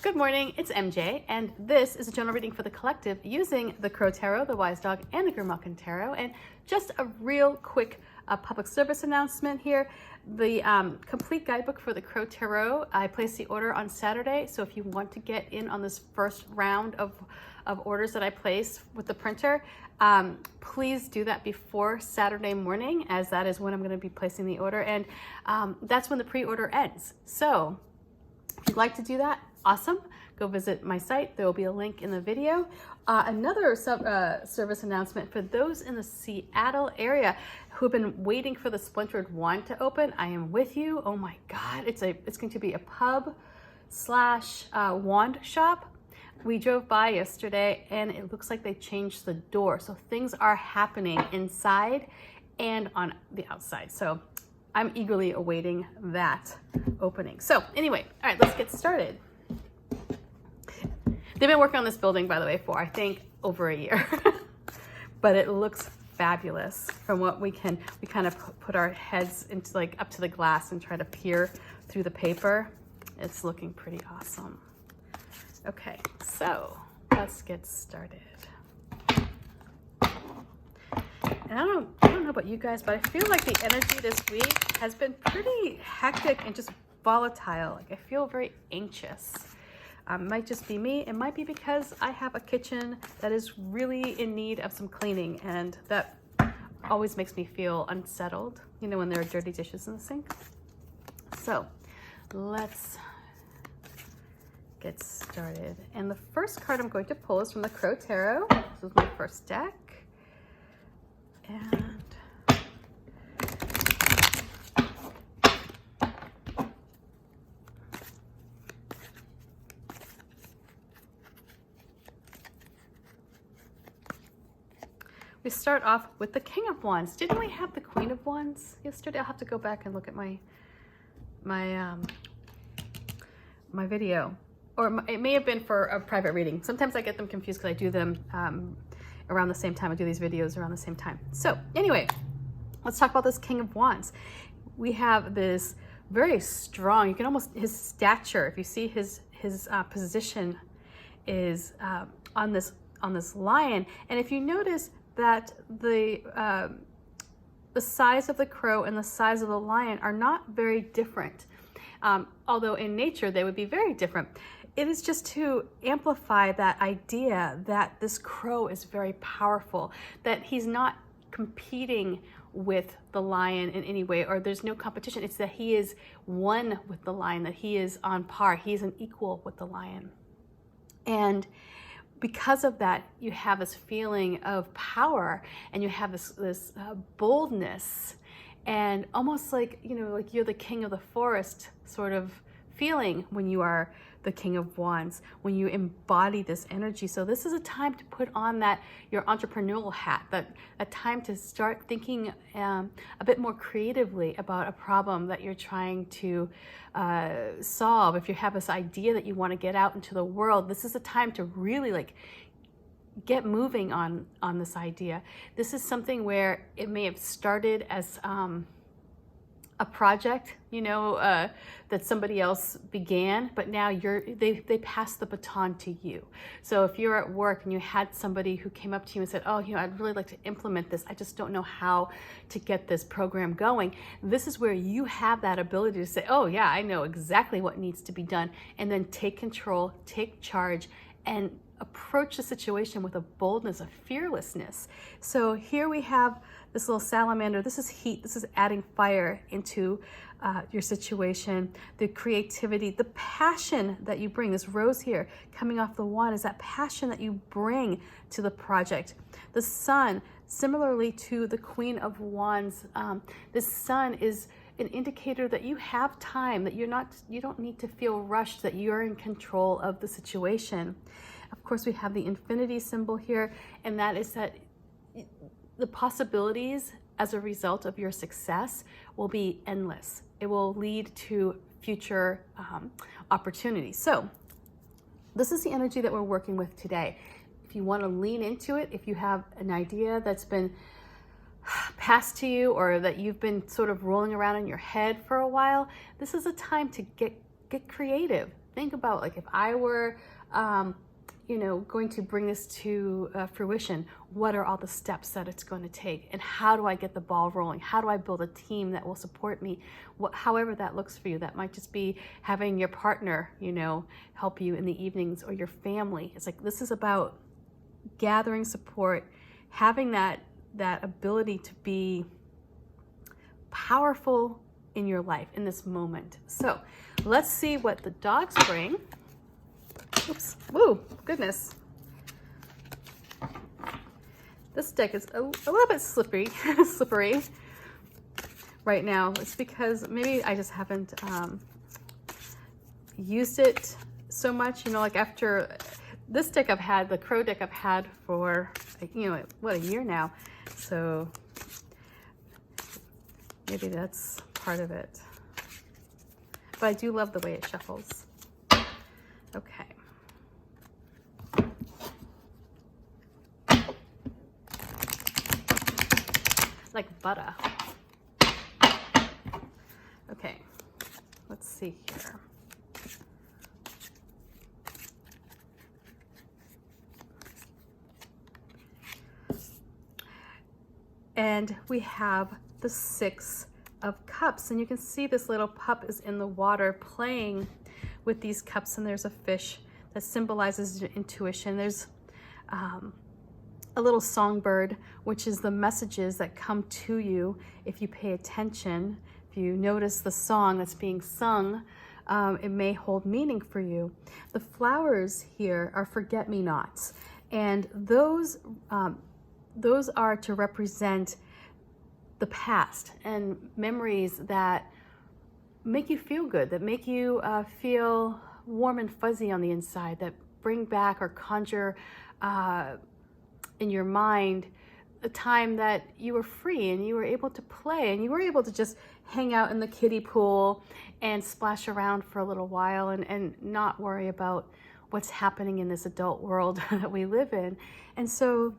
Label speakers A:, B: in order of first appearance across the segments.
A: Good morning, it's MJ, and this is a general reading for the collective using the Crow Tarot, the Wise Dog, and the Grimalkin Tarot. And just a real quick public service announcement here. The complete guidebook for the Crow Tarot, I placed the order on Saturday, so if you want to get in on this first round of orders that I place with the printer, please do that before Saturday morning, as that is when I'm going to be placing the order, and that's when the pre-order ends. So if you'd like to do that, awesome. Go visit my site. There will be a link in the video. Another service announcement for those in the Seattle area who have been waiting for the Splintered Wand to open. I am with you. Oh my God, it's going to be a pub slash wand shop. We drove by yesterday and it looks like they changed the door. So things are happening inside and on the outside. So I'm eagerly awaiting that opening. So anyway, all right, let's get started. They've been working on this building, by the way, for I think over a year, but it looks fabulous from what we kind of put our heads into, like up to the glass and try to peer through the paper. It's looking pretty awesome. Okay, so let's get started. And I don't know about you guys, but I feel like the energy this week has been pretty hectic and just volatile. Like I feel very anxious. Might just be me. It might be because I have a kitchen that is really in need of some cleaning, and that always makes me feel unsettled, you know, when there are dirty dishes in the sink. So let's get started. And the first card I'm going to pull is from the Crow Tarot. This is my first deck. And we start off with the King of Wands. Didn't we have the Queen of Wands yesterday? I'll have to go back and look at my video. Or it may have been for a private reading. Sometimes I get them confused because I do them around the same time. I do these videos around the same time. So anyway, let's talk about this King of Wands. We have this very strong, you can almost, his stature, if you see his position is on this lion. And if you notice that the size of the crow and the size of the lion are not very different, although in nature they would be very different. It is just to amplify that idea that this crow is very powerful, that he's not competing with the lion in any way, or there's no competition. It's that he is one with the lion, that he is on par. He's an equal with the lion. And because of that, you have this feeling of power, and you have this boldness, and almost like, you know, like you're the king of the forest sort of feeling when you are the King of Wands, when you embody this energy. So this is a time to put on that your entrepreneurial hat, that a time to start thinking a bit more creatively about a problem that you're trying to solve. If you have this idea that you want to get out into the world, this is a time to really like get moving on this idea. This is something where it may have started as a project, you know, that somebody else began, but now they pass the baton to you. So if you're at work and you had somebody who came up to you and said, oh, you know, I'd really like to implement this, I just don't know how to get this program going. This is where you have that ability to say, oh yeah, I know exactly what needs to be done, and then take control, take charge, and approach the situation with a boldness, a fearlessness. So here we have this little salamander. This is heat. This is adding fire into your situation. The creativity, the passion that you bring. This rose here coming off the wand is that passion that you bring to the project. The sun, similarly to the Queen of Wands, this sun is an indicator that you have time, that you don't need to feel rushed, that you're in control of the situation. Of course, we have the infinity symbol here, and that is that the possibilities as a result of your success will be endless. It will lead to future opportunities. So this is the energy that we're working with today. If you want to lean into it, if you have an idea that's been passed to you or that you've been sort of rolling around in your head for a while, this is a time to get creative. think about, like, if I were, you know, going to bring this to fruition, what are all the steps that it's going to take? And how do I get the ball rolling? How do I build a team that will support me? However that looks for you. That might just be having your partner, you know, help you in the evenings, or your family. It's like, this is about gathering support, having that ability to be powerful in your life in this moment. So let's see what the dogs bring. Oops. Whoa, goodness. This deck is a little bit slippery right now. It's because maybe I just haven't used it so much. You know, like, after this deck I've had, the Crow deck I've had for, you know, what, a year now. So maybe that's part of it. But I do love the way it shuffles. Okay. Like butter. Okay, let's see here. And we have the Six of Cups, and you can see this little pup is in the water playing with these cups, and there's a fish that symbolizes intuition. There's a little songbird, which is the messages that come to you if you pay attention. If you notice the song that's being sung, it may hold meaning for you. The flowers here are forget-me-nots, and those are to represent the past and memories that make you feel good, that make you feel warm and fuzzy on the inside, that bring back or conjure in your mind a time that you were free and you were able to play and you were able to just hang out in the kiddie pool and splash around for a little while and not worry about what's happening in this adult world that we live in. And so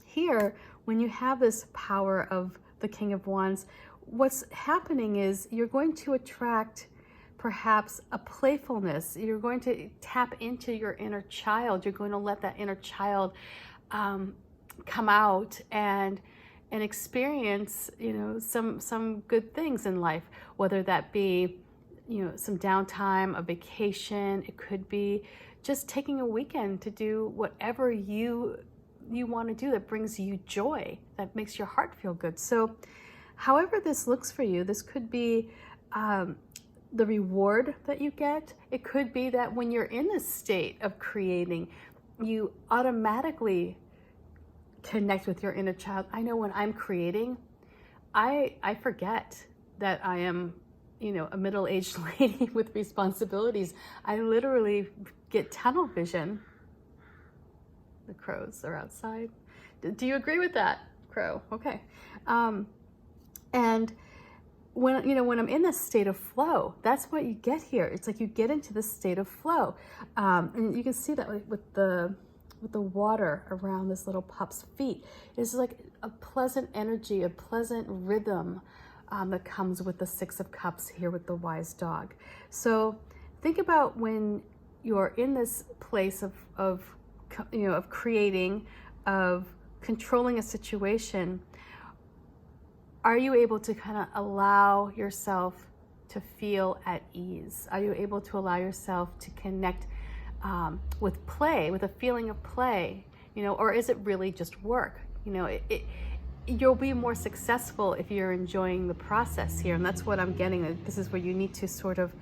A: here, when you have this power of the King of Wands, what's happening is you're going to attract perhaps a playfulness. You're going to tap into your inner child. You're going to let that inner child come out and experience, you know, some good things in life, whether that be, you know, some downtime, a vacation. It could be just taking a weekend to do whatever you want to do that brings you joy, that makes your heart feel good. So however this looks for you, this could be the reward that you get. It could be that when you're in this state of creating, you automatically connect with your inner child. I know when I'm creating, I forget that I am, you know, a middle-aged lady with responsibilities. I literally get tunnel vision. The crows are outside. Do you agree with that, Crow? Okay. And when, you know, when I'm in this state of flow, that's what you get here. It's like you get into this state of flow. And you can see that with the water around this little pup's feet. It's like a pleasant energy, a pleasant rhythm that comes with the Six of Cups here with the wise dog. So think about when you're in this place of creating, of controlling a situation. Are you able to kind of allow yourself to feel at ease? Are you able to allow yourself to connect with play, with a feeling of play, you know, or is it really just work? You know, you'll be more successful if you're enjoying the process here. And that's what I'm getting. This is where you need to sort of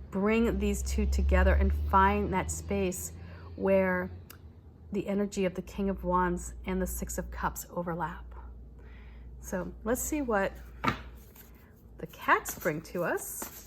A: bring these two together and find that space where the energy of the King of Wands and the Six of Cups overlap. So let's see what the cats bring to us.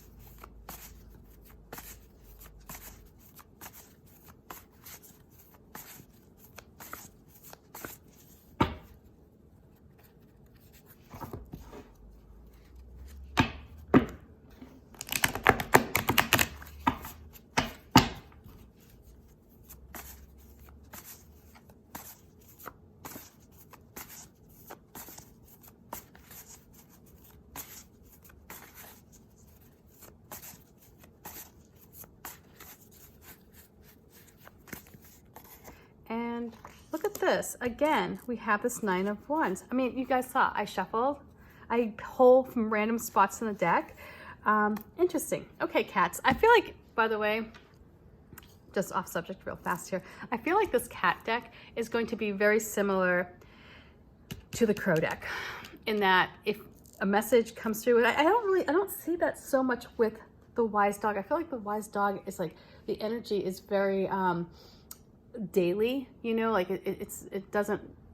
A: this? Again, we have this Nine of Wands. I mean, you guys saw, I shuffled. I pull from random spots in the deck. Interesting. Okay, cats. I feel like, by the way, just off subject real fast here, I feel like this cat deck is going to be very similar to the crow deck, in that if a message comes through, and I don't see that so much with the wise dog. I feel like the wise dog is like, the energy is very daily, you know, like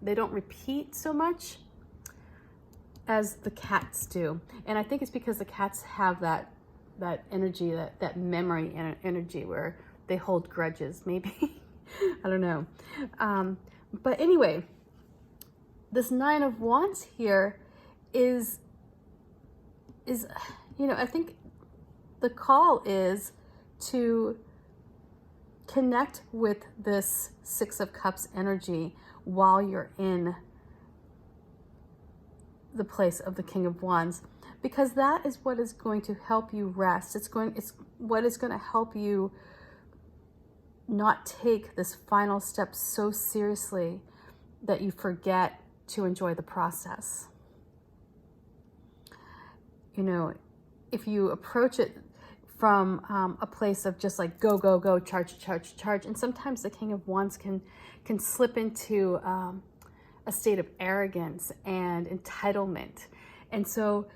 A: they don't repeat so much as the cats do. And I think it's because the cats have that energy, that memory energy where they hold grudges, maybe. I don't know. But anyway, this Nine of Wands here is, you know, I think the call is to connect with this Six of Cups energy while you're in the place of the King of Wands, because that is what is going to help you rest. It's what is going to help you not take this final step so seriously that you forget to enjoy the process. You know, if you approach it from a place of just like go, go, go, charge, charge, charge, and sometimes the King of Wands can slip into a state of arrogance and entitlement. And so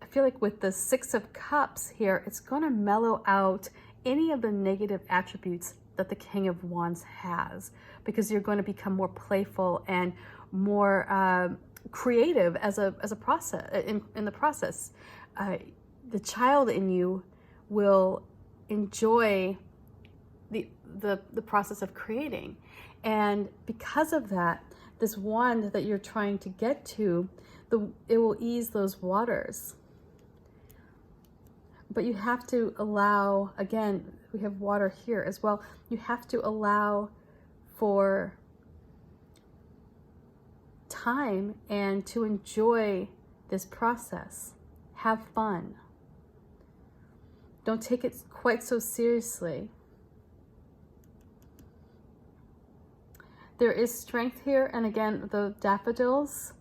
A: I feel like with the Six of Cups here, it's going to mellow out any of the negative attributes that the King of Wands has, because you're going to become more playful and more creative as a process in the process. The child in you will enjoy the process of creating, and because of that, this wand that you're trying to get to, it will ease those waters. But you have to allow, again, we have water here as well, you have to allow for time and to enjoy this process. Have fun. Don't take it quite so seriously. There is strength here, and again, the daffodils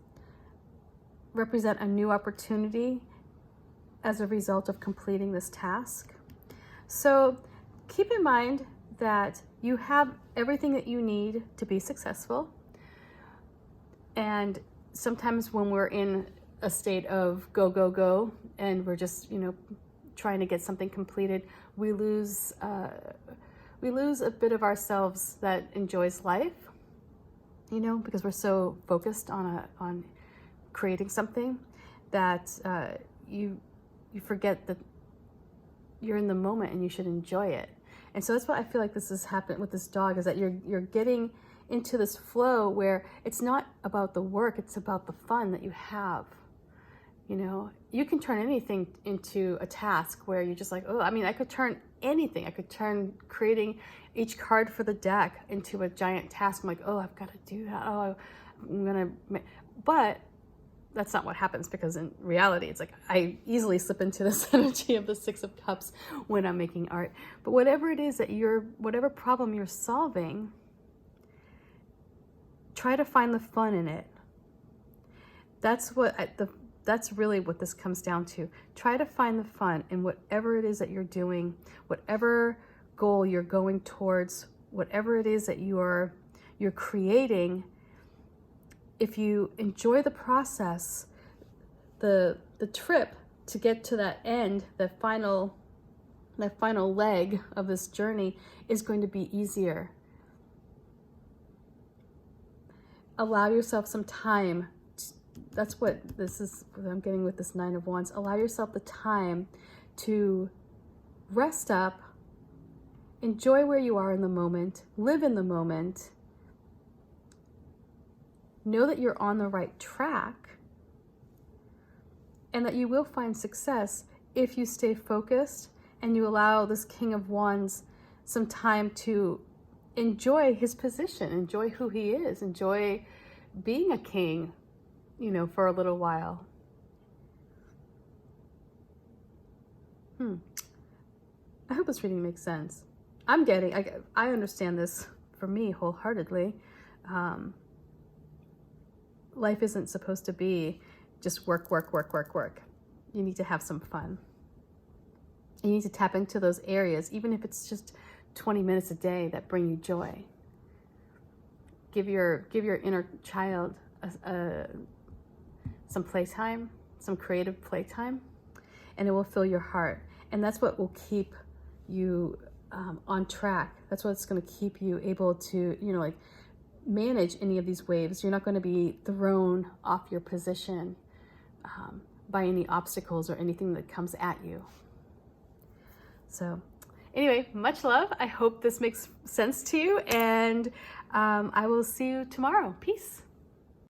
A: represent a new opportunity as a result of completing this task. So keep in mind that you have everything that you need to be successful. And sometimes when we're in a state of go, go, go, and we're just, you know, trying to get something completed, we lose a bit of ourselves that enjoys life, you know, because we're so focused on creating something that you forget that you're in the moment and you should enjoy it. And so that's what I feel like this has happened with this dog, is that you're getting into this flow where it's not about the work, it's about the fun that you have. You know, you can turn anything into a task where you're just like, oh, I mean, I could turn anything. I could turn creating each card for the deck into a giant task. I'm like, oh, I've got to do that. Oh, I'm going to, but that's not what happens, because in reality, it's like I easily slip into this energy of the Six of Cups when I'm making art. But whatever it is that whatever problem you're solving, try to find the fun in it. That's really what this comes down to. Try to find the fun in whatever it is that you're doing, whatever goal you're going towards, whatever it is that you're creating. If you enjoy the process, the trip to get to that end, that final leg of this journey is going to be easier. Allow yourself some time. That's what I'm getting with this Nine of Wands. Allow yourself the time to rest up, enjoy where you are in the moment, live in the moment, know that you're on the right track, and that you will find success if you stay focused and you allow this King of Wands some time to enjoy his position, enjoy who he is, enjoy being a king, you know, for a little while. I hope this reading makes sense. I understand this for me wholeheartedly. Life isn't supposed to be just work, work, work, work, work. You need to have some fun. You need to tap into those areas, even if it's just 20 minutes a day that bring you joy. Give your inner child some playtime, some creative playtime, and it will fill your heart. And that's what will keep you on track. That's what's going to keep you able to, like, manage any of these waves. You're not going to be thrown off your position by any obstacles or anything that comes at you. So anyway, much love. I hope this makes sense to you, and I will see you tomorrow. Peace.